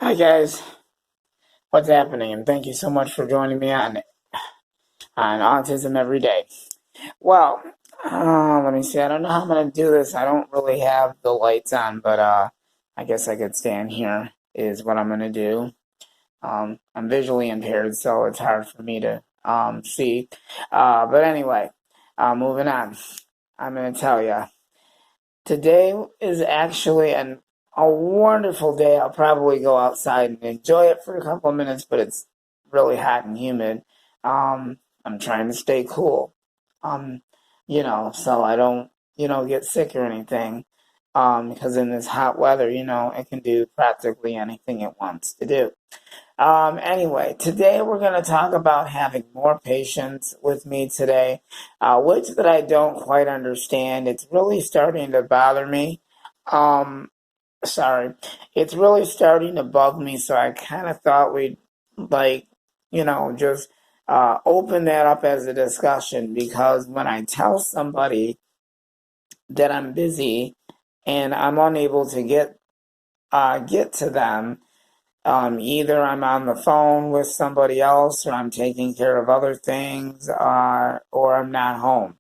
Hi guys, what's happening? And thank you so much for joining me on Autism Every Day. Well, let me see. I don't know how I'm gonna do this. I don't really have the lights on, but I guess I could stand here. Is what I'm gonna do. I'm visually impaired, so it's hard for me to see. But anyway, moving on. I'm gonna tell you. Today is actually a wonderful day. I'll probably go outside and enjoy it for a couple of minutes, but it's really hot and humid. I'm trying to stay cool, um, so I don't, get sick or anything. Because in this hot weather, it can do practically anything it wants to do. Anyway, today we're going to talk about having more patience with me today, which that I don't quite understand. It's really starting to bother me. Um, sorry, it's really starting to bug me. So I kind of thought we'd like, just open that up as a discussion because when I tell somebody that I'm busy and I'm unable to get to them. Either I'm on the phone with somebody else, or I'm taking care of other things, or I'm not home.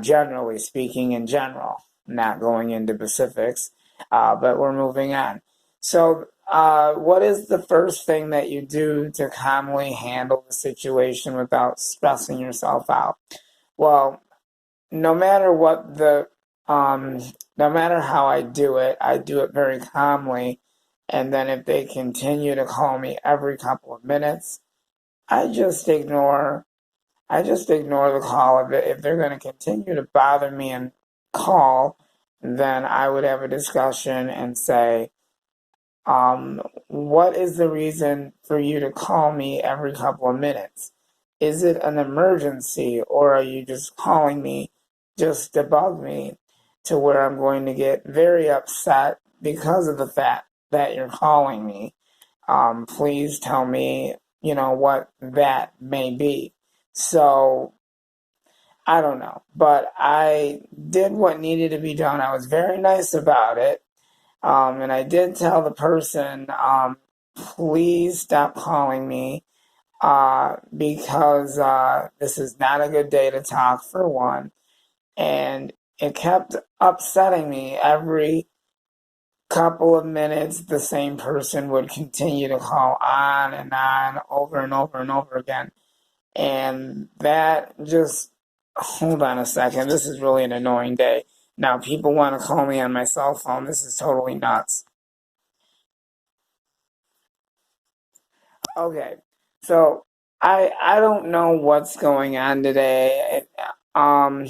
Generally speaking, in general, not going into specifics, but we're moving on. So, what is the first thing that you do to calmly handle the situation without stressing yourself out? Well, no matter what um, no matter how I do it very calmly. And then if they continue to call me every couple of minutes, I just ignore, I just ignore the call. If they're going to continue to bother me and call, then I would have a discussion and say, what is the reason for you to call me every couple of minutes? Is it an emergency or are you just calling me just to bug me to where I'm going to get very upset because of the fact that you're calling me? Please tell me, what that may be. So I don't know, but I did what needed to be done. I was very nice about it. And I did tell the person, please stop calling me because this is not a good day to talk, for one. And it kept upsetting me. Every couple of minutes, the same person would continue to call on and on over and over and over again. And that just, hold on a second, this is really an annoying day. Now, people want to call me on my cell phone. This is totally nuts. Okay, so I don't know what's going on today. Um,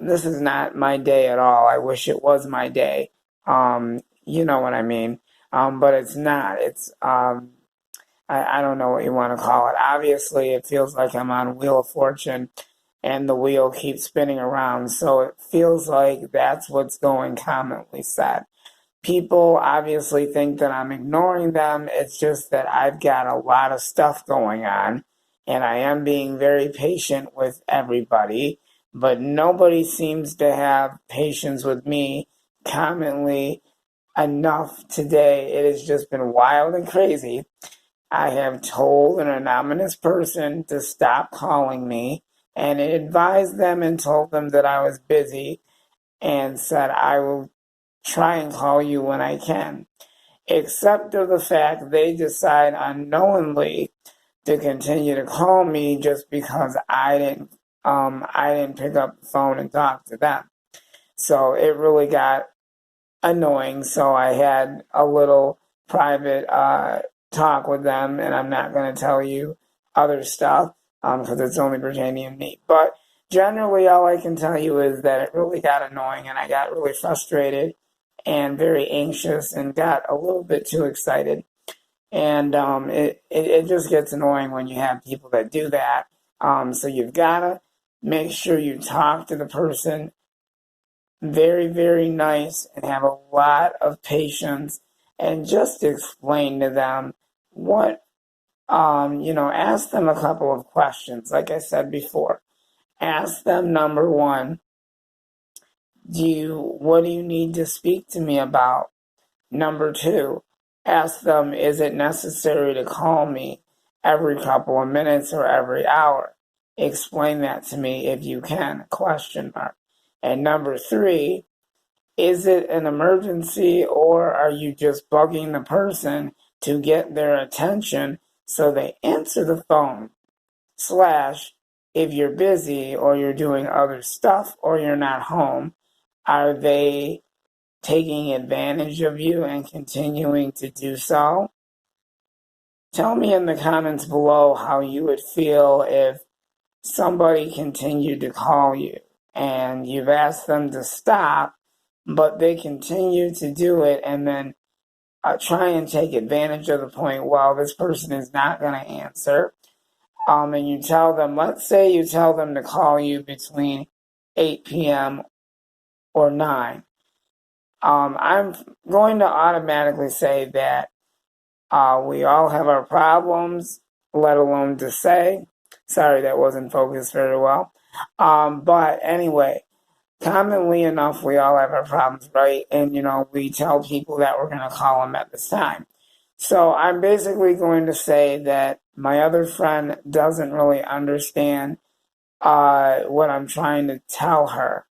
this is not my day at all. I wish it was my day. You know what I mean. But it's not. I don't know what you want to call it. Obviously, it feels like I'm on Wheel of Fortune, and the wheel keeps spinning around. So it feels like that's what's going commonly said. People obviously think that I'm ignoring them. It's just that I've got a lot of stuff going on and I am being very patient with everybody, but nobody seems to have patience with me commonly enough today. It has just been wild and crazy. I have told an anonymous person to stop calling me and advised them and told them that I was busy and said I will try and call you when I can, except of the fact they decide unknowingly to continue to call me just because I didn't pick up the phone and talk to them. So it really got annoying. So I had a little private talk with them, and I'm not going to tell you other stuff because it's only pertaining to me. But generally, all I can tell you is that it really got annoying, and I got really frustrated and very anxious, and got a little bit too excited. And it just gets annoying when you have people that do that. So you've got to make sure you talk to the person very, very nice and have a lot of patience and just explain to them what, ask them a couple of questions. Like I said before, ask them number one, what do you need to speak to me about? Number two, ask them, is it necessary to call me every couple of minutes or every hour? Explain that to me if you can, question mark. And number 3, is it an emergency or are you just bugging the person to get their attention so they answer the phone? / if you're busy or you're doing other stuff or you're not home, are they taking advantage of you and continuing to do so? Tell me in the comments below how you would feel if somebody continued to call you and you've asked them to stop, but they continue to do it and then try and take advantage of the point, well, this person is not going to answer. And you tell them, let's say you tell them to call you between 8 p.m. or 9. I'm going to automatically say that we all have our problems, let alone to say. Sorry, that wasn't focused very well. But anyway, commonly enough, we all have our problems, right? And, we tell people that we're going to call them at this time. So I'm basically going to say that my other friend doesn't really understand what I'm trying to tell her,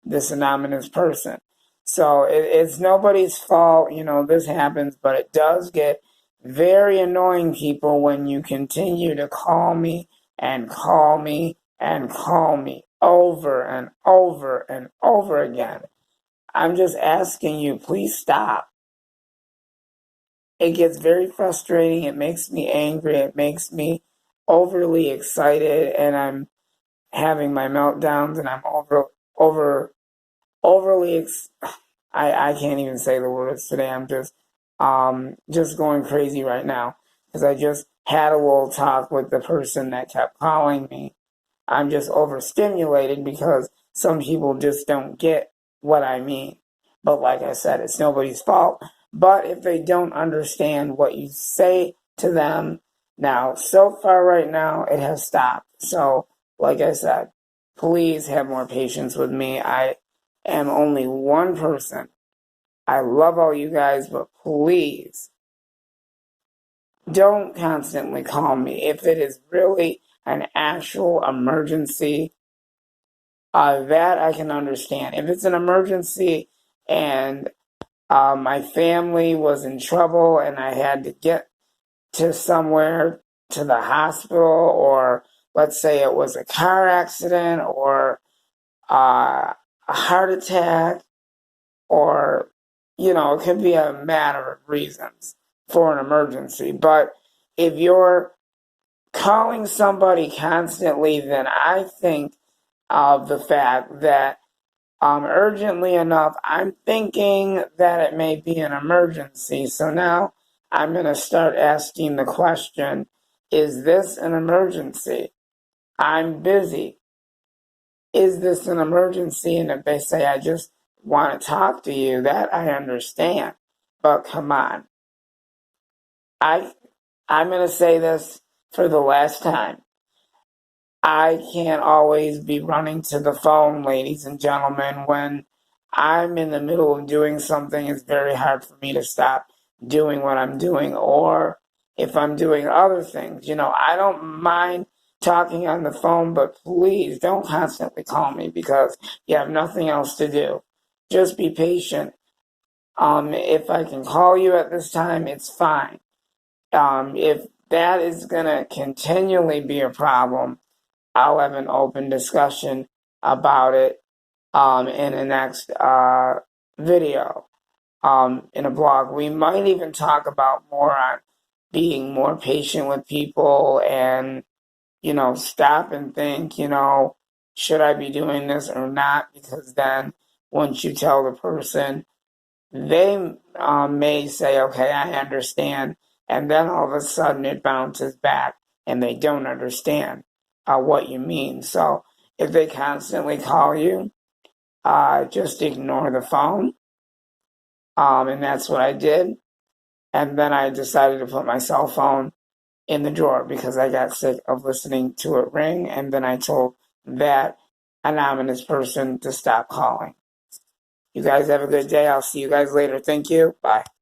this anonymous person. So it's nobody's fault, this happens, but it does get very annoying, people, when you continue to call me and call me and call me over and over and over again. I'm just asking you, please stop. It gets very frustrating. It makes me angry. It makes me overly excited, and I'm having my meltdowns, and I'm overly. I can't even say the words today. I'm just going crazy right now because I just had a little talk with the person that kept calling me. I'm just overstimulated because some people just don't get what I mean. But like I said, it's nobody's fault. But if they don't understand what you say to them, now, so far right now, it has stopped. So, like I said, please have more patience with me. I am only one person. I love all you guys, but please don't constantly call me. If it is really an actual emergency, that I can understand. If it's an emergency and my family was in trouble and I had to get to somewhere, to the hospital, or let's say it was a car accident or a heart attack, or, it could be a matter of reasons for an emergency. But if you're calling somebody constantly, then I think of the fact that urgently enough, I'm thinking that it may be an emergency. So now I'm going to start asking the question, is this an emergency? I'm busy. Is this an emergency? And if they say, I just want to talk to you, that I understand. But come on. I'm going to say this for the last time. I can't always be running to the phone, ladies and gentlemen. When I'm in the middle of doing something, it's very hard for me to stop doing what I'm doing. Or if I'm doing other things, I don't mind talking on the phone, but please don't constantly call me because you have nothing else to do. Just be patient. If I can call you at this time, it's fine. If that is going to continually be a problem, I'll have an open discussion about it in the next video in a blog. We might even talk about more on being more patient with people and, stop and think, should I be doing this or not? Because then once you tell the person, they may say, okay, I understand. And then all of a sudden it bounces back and they don't understand what you mean. So if they constantly call you, just ignore the phone. And that's what I did. And then I decided to put my cell phone in the drawer because I got sick of listening to it ring. And then I told that anonymous person to stop calling. You guys have a good day. I'll see you guys later. Thank you. Bye.